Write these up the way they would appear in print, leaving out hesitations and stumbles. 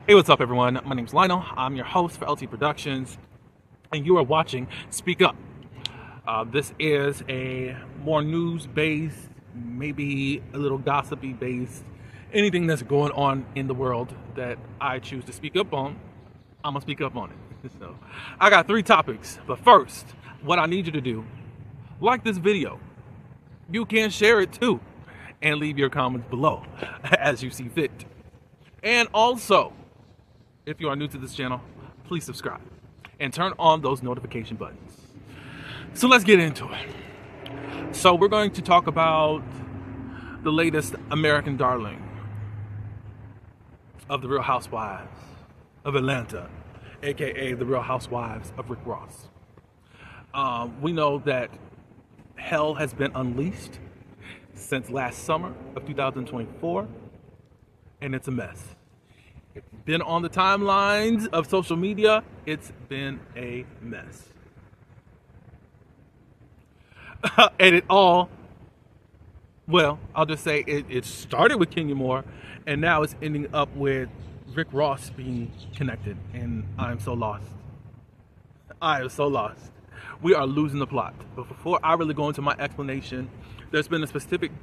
Hey, what's up, everyone? My name's Lionel. I'm your host for LT Productions, and you are watching Speak Up. This is a more news-based, maybe a little gossipy-based, anything that's going on in the world that I choose to speak up on, I'm gonna speak up on it. So, I got 3 topics, but first, what I need you to do, like this video. You can share it too, and leave your comments below as you see fit. And also, if you are new to this channel, please subscribe and turn on those notification buttons. So let's get into it. So we're going to talk about the latest American darling of the Real Housewives of Atlanta, aka the Real Housewives of Rick Ross. We know that hell has been unleashed since last summer of 2024, and it's a mess. It's been on the timelines of social media. It's been a mess. And it all, well, I'll just say it started with Kenya Moore, and now it's ending up with Rick Ross being connected. And I'm so lost. I am so lost. We are losing the plot. But before I really go into my explanation, there's been a specific,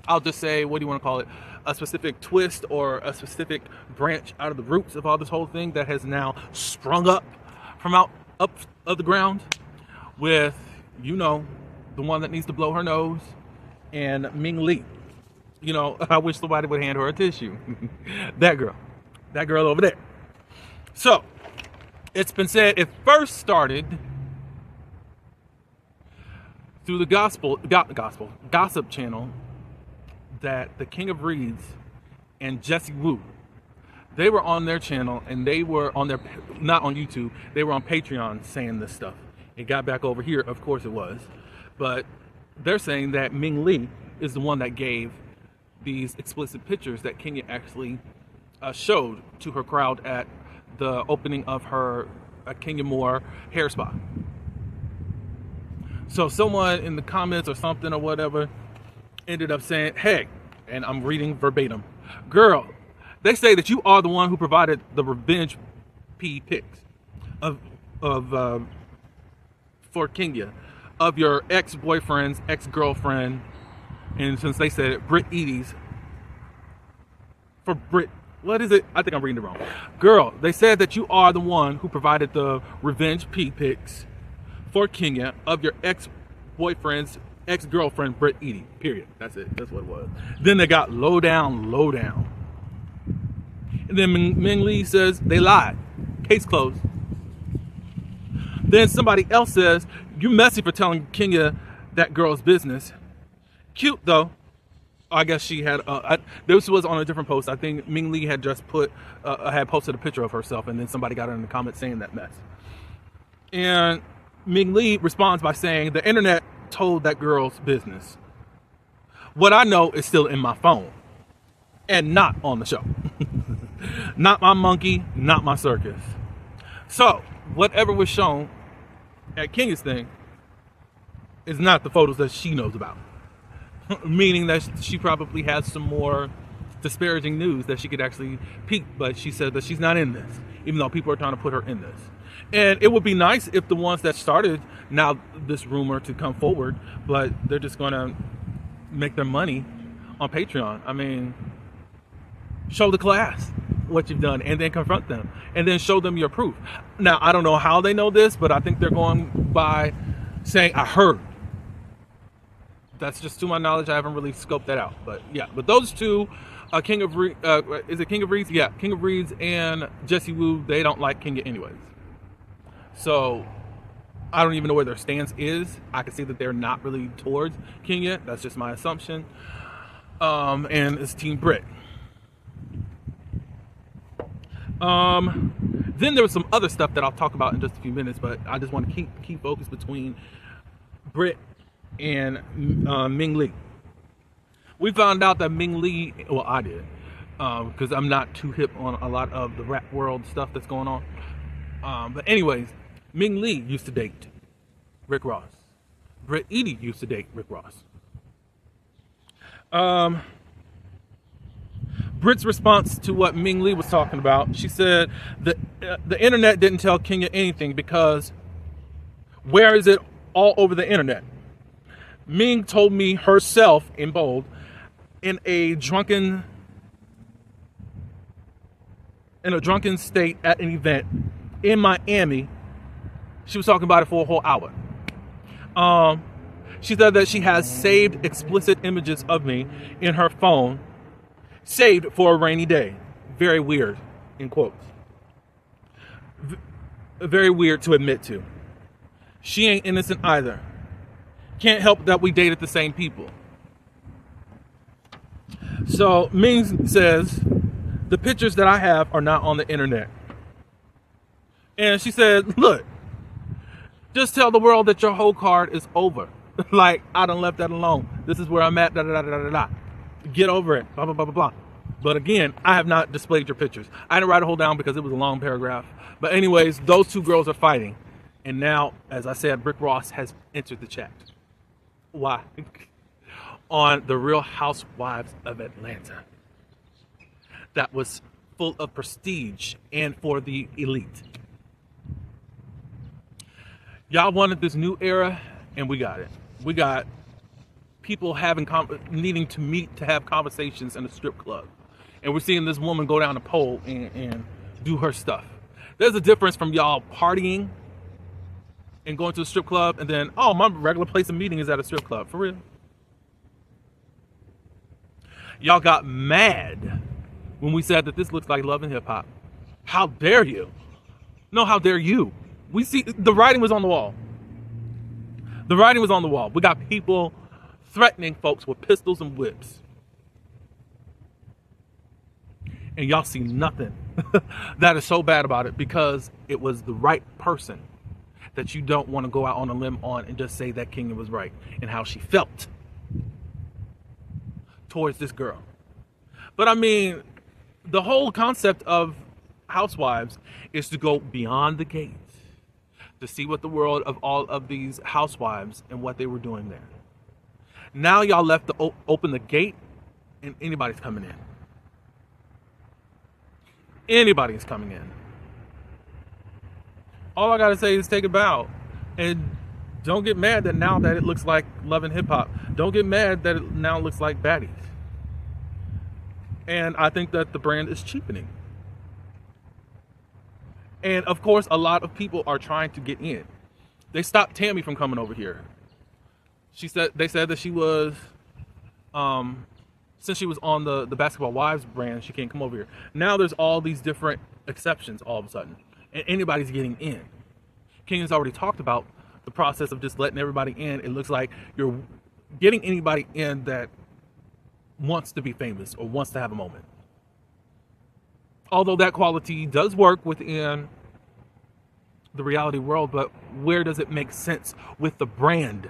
I'll just say, what do you want to call it? A specific twist or a specific branch out of the roots of all this whole thing that has now sprung up from up of the ground with, you know, the one that needs to blow her nose, and Ming Lee. You know, I wish somebody would hand her a tissue. That girl over there. So, it's been said it first started through the gossip channel that the King of Reeds and Jesse Wu, they were on their channel, and they were on their, not on YouTube, they were on Patreon saying this stuff. It got back over here, of course it was, but they're saying that Ming Lee is the one that gave these explicit pictures that Kenya actually showed to her crowd at the opening of her Kenya Moore hair spa. So someone in the comments or something or whatever ended up saying, hey, and I'm reading verbatim, girl, they say that you are the one who provided the revenge pics of for Kenya, of your ex-boyfriend's ex-girlfriend, and since they said it, Britt Edie's, for Britt, what is it? I think I'm reading it wrong. Girl, they said that you are the one who provided the revenge pics for Kenya of your ex-boyfriend's ex-girlfriend, Britt Edie, period. That's it. That's what it was. Then they got low down. And then Ming Lee says they lied. Case closed. Then somebody else says, you messy for telling Kenya that girl's business. Cute, though. I guess she had, this was on a different post. I think Ming Lee had just had posted a picture of herself, and then somebody got her in the comments saying that mess. And Ming Lee responds by saying, the internet told that girl's business. What I know is still in my phone and not on the show. Not my monkey, not my circus. So whatever was shown at Kenya's thing is not the photos that she knows about. Meaning that she probably has some more disparaging news that she could actually peek, but she said that she's not in this, even though people are trying to put her in this. And it would be nice if the ones that started now this rumor to come forward, but they're just going to make their money on Patreon. I mean, show the class what you've done, and then confront them, and then show them your proof. Now, I don't know how they know this, but I think they're going by saying, I heard. That's just to my knowledge. I haven't really scoped that out, but yeah. But those two, King of Reeds, is it King of Reeds? Yeah, King of Reeds and Jesse Wu, they don't like Kenya anyways. So I don't even know where their stance is. I can see that they're not really towards Kenya. That's just my assumption. And it's Team Britt. Then there was some other stuff that I'll talk about in just a few minutes, but I just want to keep focus between Britt and Ming Lee. We found out that Ming Lee, well, I did, because I'm not too hip on a lot of the rap world stuff that's going on. But anyways, Ming Lee used to date Rick Ross. Britt Edie used to date Rick Ross. Brit's response to what Ming Lee was talking about, she said the internet didn't tell Kenya anything because where is it all over the internet? Ming told me herself, in bold, in a drunken state at an event in Miami. She was talking about it for a whole hour. She said that she has saved explicit images of me in her phone, saved for a rainy day. Very weird, in quotes. Very weird to admit to. She ain't innocent either. Can't help that we dated the same people. So Ming says, the pictures that I have are not on the internet. And she said, look, just tell the world that your whole card is over. Like, I done left that alone. This is where I'm at, da da da da da da. Get over it, blah, blah, blah, blah, blah. But again, I have not displayed your pictures. I didn't write a whole down because it was a long paragraph. But anyways, those two girls are fighting. And now, as I said, Rick Ross has entered the chat. Why? On the Real Housewives of Atlanta. That was full of prestige and for the elite. Y'all wanted this new era, and we got it. We got people needing to meet to have conversations in a strip club. And we're seeing this woman go down a pole and do her stuff. There's a difference from y'all partying and going to a strip club and then, oh, my regular place of meeting is at a strip club. For real. Y'all got mad when we said that this looks like Love and Hip Hop. How dare you? No, how dare you? We see the writing was on the wall. The writing was on the wall. We got people threatening folks with pistols and whips. And y'all see nothing that is so bad about it because it was the right person that you don't want to go out on a limb on and just say that Kenya was right and how she felt towards this girl. But I mean, the whole concept of Housewives is to go beyond the gates to see what the world of all of these housewives and what they were doing there. Now y'all left to open the gate and anybody's coming in. Anybody's coming in. All I gotta say is take a bow. And don't get mad that now that it looks like Love and Hip Hop. Don't get mad that it now looks like Baddies. And I think that the brand is cheapening. And of course, a lot of people are trying to get in. They stopped Tammy from coming over here. They said that she was, since she was on the Basketball Wives brand, she can't come over here. Now there's all these different exceptions all of a sudden, and anybody's getting in. Kenya's already talked about the process of just letting everybody in. It looks like you're getting anybody in that wants to be famous or wants to have a moment. Although that quality does work within the reality world, but where does it make sense with the brand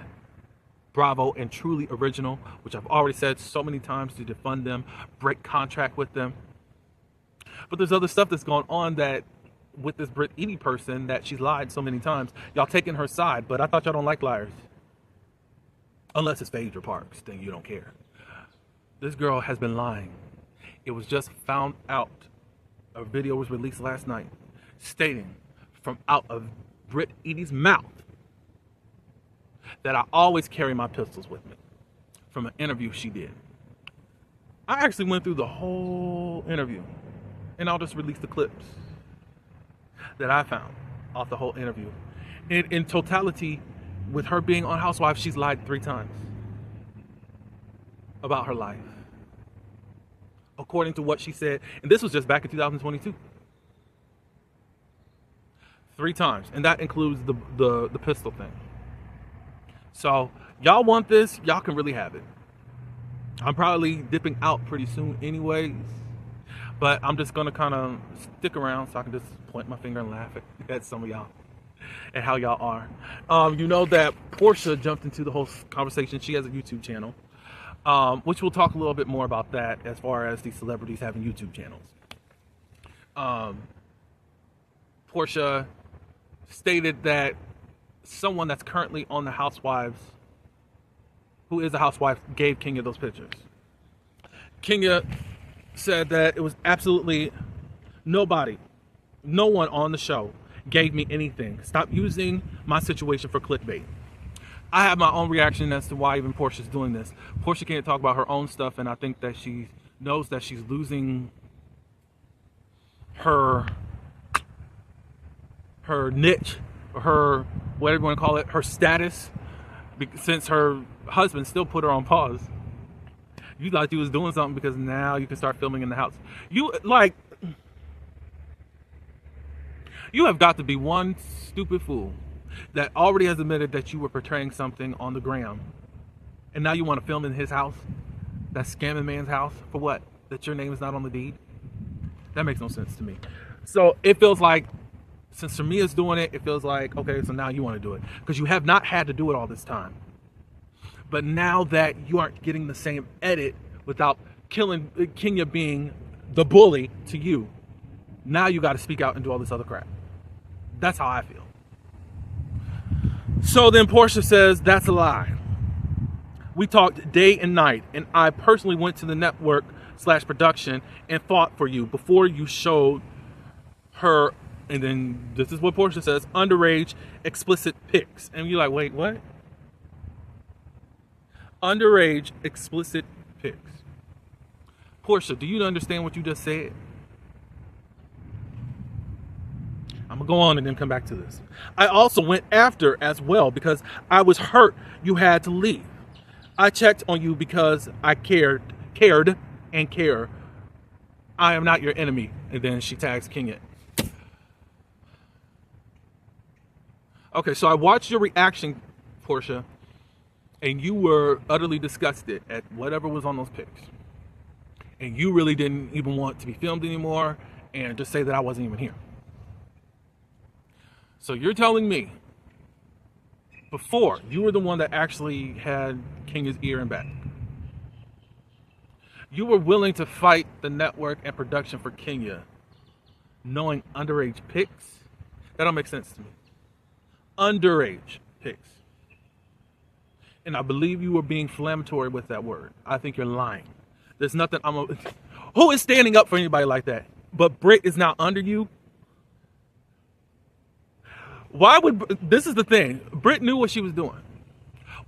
Bravo and Truly Original, which I've already said so many times to defund them, break contract with them. But there's other stuff that's going on that with this Brit Edie person that she's lied so many times. Y'all taking her side, but I thought y'all don't like liars. Unless it's Phaedra Parks, then you don't care. This girl has been lying. It was just found out. A video was released last night stating from out of Brit Edie's mouth that I always carry my pistols with me from an interview she did. I actually went through the whole interview and I'll just release the clips that I found off the whole interview. In totality, with her being on Housewives, she's lied 3 times about her life. According to what she said, and this was just back in 2022. 3 times, and that includes the pistol thing. So y'all want this, y'all can really have it. I'm probably dipping out pretty soon anyways, but I'm just gonna kind of stick around so I can just point my finger and laugh at some of y'all and how y'all are. You know that Portia jumped into the whole conversation. She has a YouTube channel. Which we'll talk a little bit more about that as far as these celebrities having YouTube channels. Portia stated that someone that's currently on the Housewives, who is a housewife, gave Kenya those pictures. Kenya said that it was absolutely nobody, no one on the show gave me anything. Stop using my situation for clickbait. I have my own reaction as to why even Portia's doing this. Portia can't talk about her own stuff, and I think that she knows that she's losing her niche, or her, whatever you want to call it, her status, since her husband still put her on pause. You thought you was doing something because now you can start filming in the house. You have got to be one stupid fool that already has admitted that you were portraying something on the gram, and now you want to film in his house, that scamming man's house, for what? That your name is not on the deed? That makes no sense to me. So it feels like, since Samia's doing it, it feels like, okay, so now you want to do it. Because you have not had to do it all this time. But now that you aren't getting the same edit without Kenya being the bully to you, now you got to speak out and do all this other crap. That's how I feel. So then Portia says, that's a lie. We talked day and night, and I personally went to the network / production and fought for you before you showed her. And then this is what Portia says, underage explicit pics. And you're like, wait, what? Underage explicit pics. Portia, do you understand what you just said? I'm gonna go on and then come back to this. I also went after as well because I was hurt you had to leave. I checked on you because I cared and care. I am not your enemy. And then she tags Kenya. Okay, so I watched your reaction, Portia, and you were utterly disgusted at whatever was on those pics. And you really didn't even want to be filmed anymore and just say that I wasn't even here. So you're telling me, before, you were the one that actually had Kenya's ear and back. You were willing to fight the network and production for Kenya, knowing underage pics? That don't make sense to me. Underage pics. And I believe you were being inflammatory with that word. I think you're lying. There's nothing who is standing up for anybody like that? But Britt is now under you. Why would, this is the thing, Britt knew what she was doing.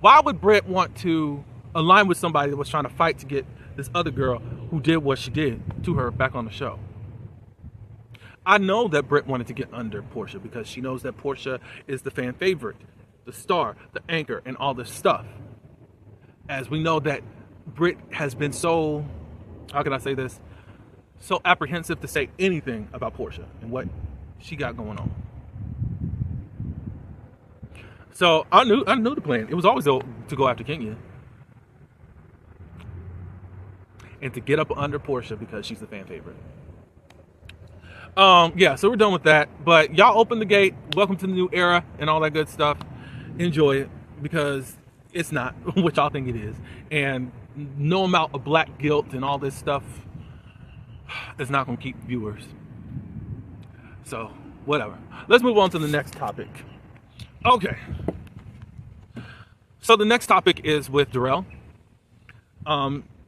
Why would Britt want to align with somebody that was trying to fight to get this other girl who did what she did to her back on the show? I know that Britt wanted to get under Portia because she knows that Portia is the fan favorite, the star, the anchor, and all this stuff. As we know that Britt has been so, how can I say this, so apprehensive to say anything about Portia and what she got going on. So I knew the plan. It was always to go after Kenya and to get up under Portia because she's the fan favorite. Yeah, so we're done with that. But y'all open the gate. Welcome to the new era and all that good stuff. Enjoy it because it's not what y'all think it is. And no amount of black guilt and all this stuff is not going to keep viewers. So whatever. Let's move on to the next topic. Okay. So the next topic is with Darrell.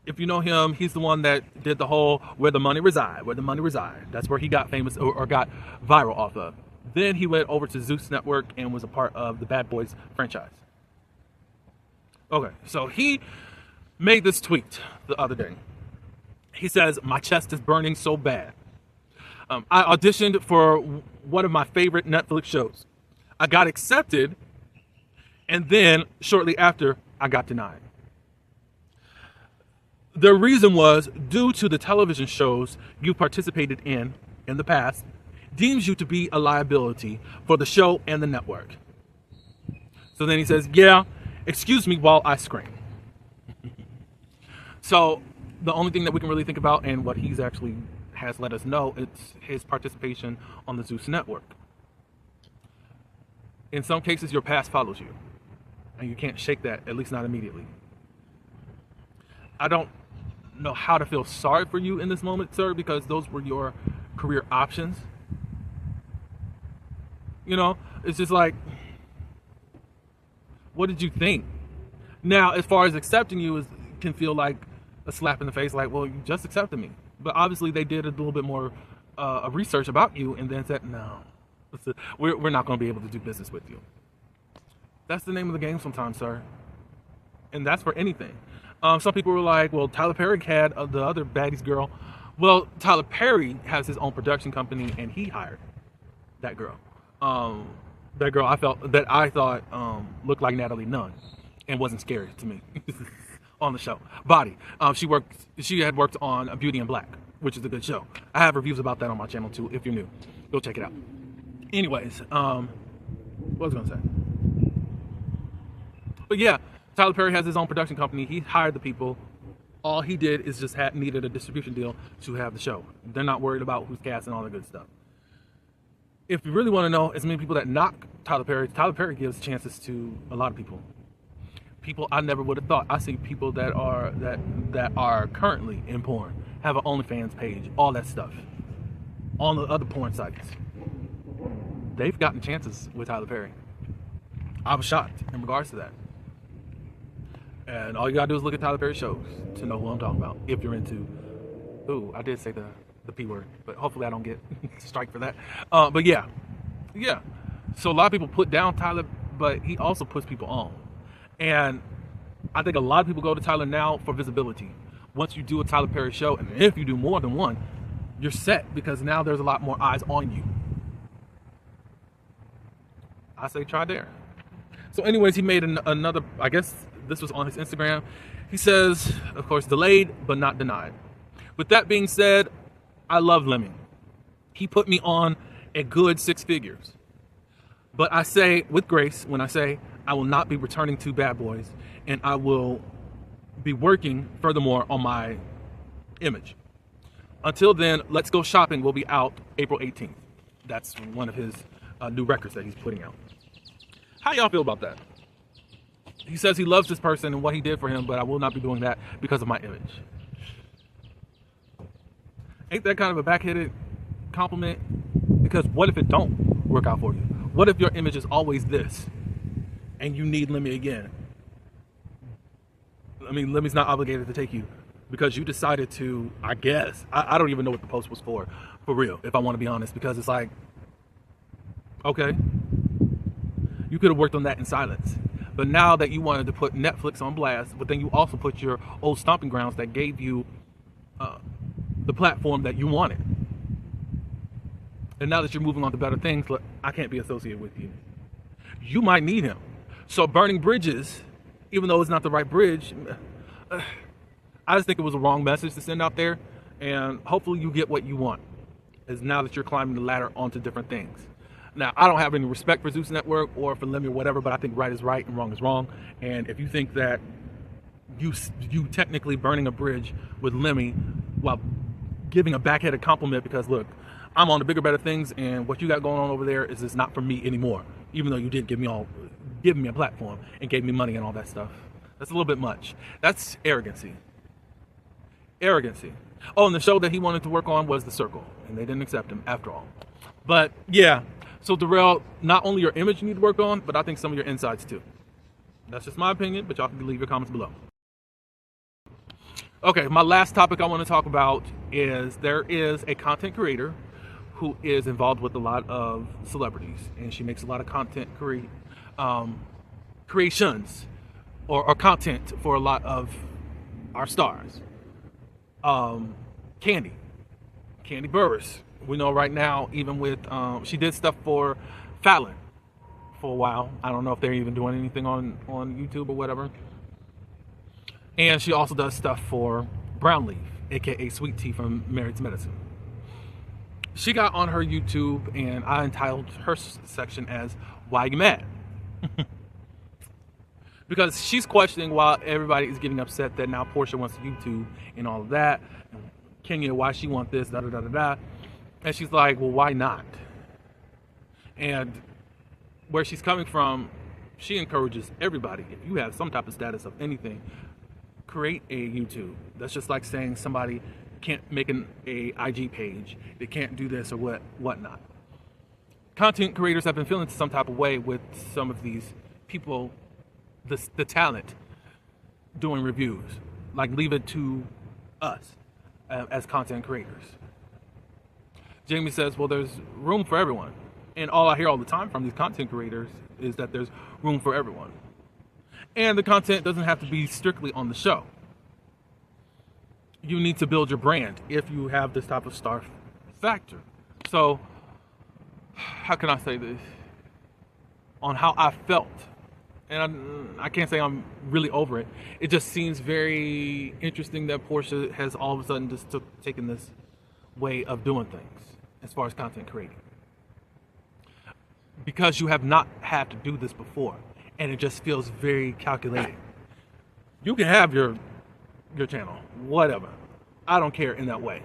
If you know him, he's the one that did the whole where the money reside. That's where he got famous or got viral off of. Then he went over to Zeus Network and was a part of the Bad Boys franchise. Okay, so he made this tweet the other day. He says, my chest is burning so bad. I auditioned for one of my favorite Netflix shows. I got accepted, and then shortly after, I got denied. The reason was due to the television shows you participated in the past, deems you to be a liability for the show and the network. So then he says, yeah, excuse me while I scream. So the only thing that we can really think about and what he's actually has let us know, it's his participation on the Zeus Network. In some cases, your past follows you, and you can't shake that, at least not immediately. I don't know how to feel sorry for you in this moment, sir, because those were your career options. You know, it's just like, what did you think? Now, as far as accepting you can feel like a slap in the face, like, well, you just accepted me. But obviously they did a little bit more research about you and then said, no, we're not going to be able to do business with you. That's the name of the game sometimes, sir. And that's for anything. Some people were like, well, Tyler Perry had the other baddies girl. Well, Tyler Perry has his own production company, and he hired that girl. That girl I thought looked like Natalie Nunn and wasn't scary to me on the show. Body. She had worked on Beauty in Black, which is a good show. I have reviews about that on my channel too. If you're new, go check it out. Anyways, what was I gonna say? But yeah, Tyler Perry has his own production company. He hired the people. All he did is just needed a distribution deal to have the show. They're not worried about who's cast and all that good stuff. If you really want to know as many people that knock Tyler Perry gives chances to a lot of people. People I never would have thought. I see people that are currently in porn, have an OnlyFans page, all that stuff, on the other porn sites. They've gotten chances with Tyler Perry. I was shocked in regards to that. And all you gotta do is look at Tyler Perry shows to know who I'm talking about. If you're into, I did say the P word, but hopefully I don't get strike for that. But yeah. So a lot of people put down Tyler, but he also puts people on. And I think a lot of people go to Tyler now for visibility. Once you do a Tyler Perry show, and if you do more than one, you're set because now there's a lot more eyes on you. I say try there. So anyways, he made another, I guess this was on his Instagram. He says, of course, delayed but not denied. With that being said, I love Lemmy. He put me on a good 6 figures. But I say with grace when I say I will not be returning to Bad Boys, and I will be working furthermore on my image. Until then, Let's Go Shopping will be out April 18th. That's one of his new records that he's putting out. How y'all feel about that? He says he loves this person and what he did for him, but I will not be doing that because of my image. Ain't that kind of a backhanded compliment? Because what if it don't work out for you? What if your image is always this and you need Lemmy again? I mean, Lemmy's not obligated to take you because you decided to, I guess. I don't even know what the post was for real, if I want to be honest, because it's like, okay, you could have worked on that in silence. But now that you wanted to put Netflix on blast, but then you also put your old stomping grounds that gave you the platform that you wanted. And now that you're moving on to better things, look, I can't be associated with you. You might need him. So burning bridges, even though it's not the right bridge, I just think it was a wrong message to send out there. And hopefully you get what you want, is now that you're climbing the ladder onto different things. Now, I don't have any respect for Zeus Network or for Lemmy or whatever, but I think right is right and wrong is wrong. And if you think that you technically burning a bridge with Lemmy while giving a backhanded compliment because, look, I'm on the bigger, better things, and what you got going on over there is just not for me anymore, even though you did give me a platform and gave me money and all that stuff. That's a little bit much. That's arrogancy. Oh, and the show that he wanted to work on was The Circle, and they didn't accept him after all. But yeah, so Darrell, not only your image you need to work on, but I think some of your insides too. That's just my opinion, but y'all can leave your comments below. Okay, my last topic I want to talk about is there is a content creator who is involved with a lot of celebrities, and she makes a lot of content creations or content for a lot of our stars. Candy Burris. We know right now, even with she did stuff for Fallon for a while. I don't know if they're even doing anything on YouTube or whatever. And she also does stuff for Brownleaf, aka Sweet Tea from Married to Medicine. She got on her YouTube, and I entitled her section as "Why You Mad?" Because she's questioning why everybody is getting upset that now Portia wants YouTube and all of that. And Kenya, why she want this, da da da da da. And she's like, well, why not? And where she's coming from, she encourages everybody, if you have some type of status of anything, create a YouTube. That's just like saying somebody can't make a IG page, they can't do this or whatnot. Content creators have been feeling some type of way with some of these people, the talent, doing reviews. Like, leave it to us as content creators. Jami says, well, there's room for everyone. And all I hear all the time from these content creators is that there's room for everyone. And the content doesn't have to be strictly on the show. You need to build your brand if you have this type of star factor. So, how can I say this? On how I felt. And I can't say I'm really over it. It just seems very interesting that Portia has all of a sudden just taken this way of doing things as far as content creating. Because you have not had to do this before. And it just feels very calculated. You can have your channel, whatever. I don't care in that way.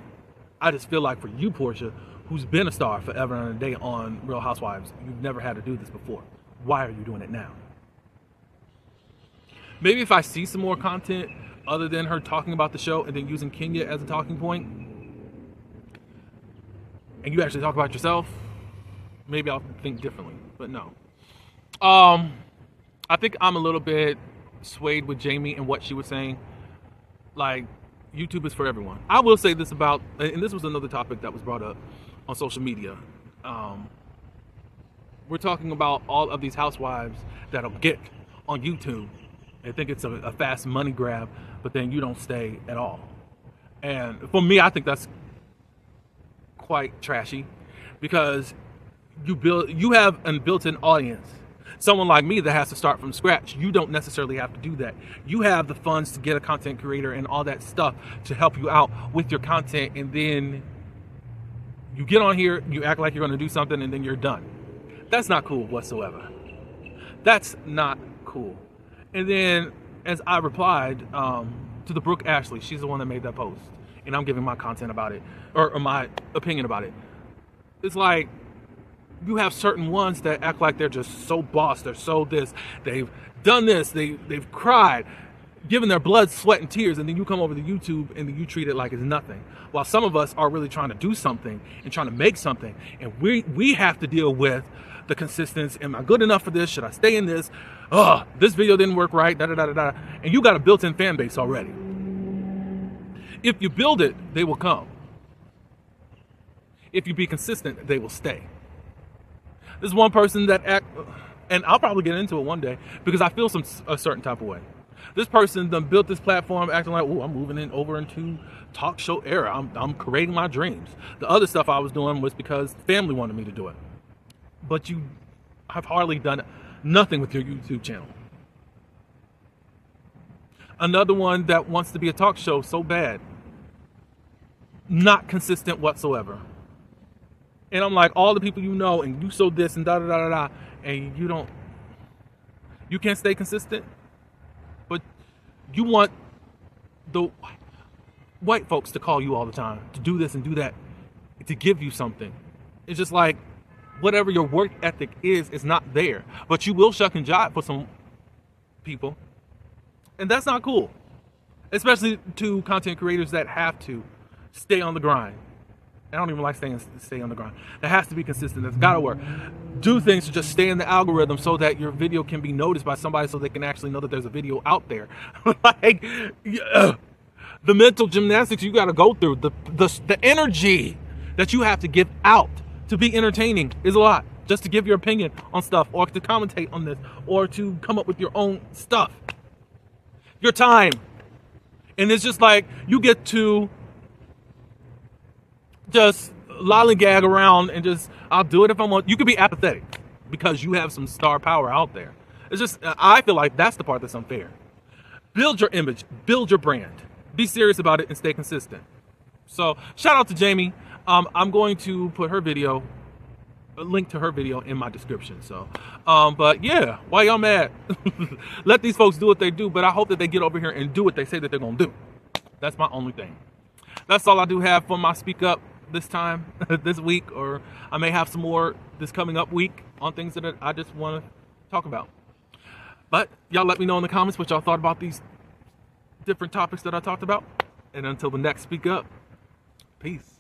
I just feel like for you, Portia, who's been a star forever and a day on Real Housewives, you've never had to do this before. Why are you doing it now? Maybe if I see some more content other than her talking about the show and then using Kenya as a talking point, and you actually talk about yourself, maybe I'll think differently. But no. I think I'm a little bit swayed with Jami and what she was saying. Like, YouTube is for everyone. I will say this about, and this was another topic that was brought up on social media. We're talking about all of these housewives that'll get on YouTube and think it's a fast money grab, but then you don't stay at all. And for me, I think that's quite trashy because you have a built-in audience. Someone like me that has to start from scratch, you don't necessarily have to do that. You have the funds to get a content creator and all that stuff to help you out with your content, and then you get on here, you act like you're going to do something, and then you're done. That's not cool whatsoever. That's not cool. And then, as I replied to the Brooke Ashley, she's the one that made that post, and I'm giving my content about it, or my opinion about it. It's like, you have certain ones that act like they're just so boss, they're so this, they've done this, they've cried, given their blood, sweat, and tears, and then you come over to YouTube and you treat it like it's nothing. While some of us are really trying to do something and trying to make something, and we have to deal with the consistency. Am I good enough for this? Should I stay in this? Oh, this video didn't work right, da-da-da-da-da. And you got a built-in fan base already. If you build it, they will come. If you be consistent, they will stay. There's one person that and I'll probably get into it one day because I feel a certain type of way. This person done built this platform acting like, oh, I'm moving over into talk show era. I'm creating my dreams. The other stuff I was doing was because family wanted me to do it. But you have hardly done nothing with your YouTube channel. Another one that wants to be a talk show so bad. Not consistent whatsoever. And I'm like, all the people you know, and you so this and da da da da da, and you can't stay consistent. But you want the white folks to call you all the time, to do this and do that, to give you something. It's just like, whatever your work ethic is not there. But you will shuck and jive for some people. And that's not cool. Especially to content creators that have to stay on the grind. I don't even like stay on the grind. That has to be consistent. That's got to work. Do things to just stay in the algorithm so that your video can be noticed by somebody so they can actually know that there's a video out there. Like, the mental gymnastics you got to go through, the energy that you have to give out to be entertaining is a lot. Just to give your opinion on stuff, or to commentate on this, or to come up with your own stuff. Your time. And it's just like, you get to just lollygag around and just, I'll do it if I want. You could be apathetic because you have some star power out there. It's just, I feel like that's the part that's unfair. Build your image, build your brand, be serious about it, and stay consistent. So shout out to Jami. I'm going to put her video, a link to her video in my description. So, but yeah, why y'all mad? Let these folks do what they do, but I hope that they get over here and do what they say that they're gonna do. That's my only thing. That's all I do have for my speak up this time, this week, or I may have some more this coming up week on things that I just want to talk about. But y'all let me know in the comments what y'all thought about these different topics that I talked about. And until the next speak up, peace.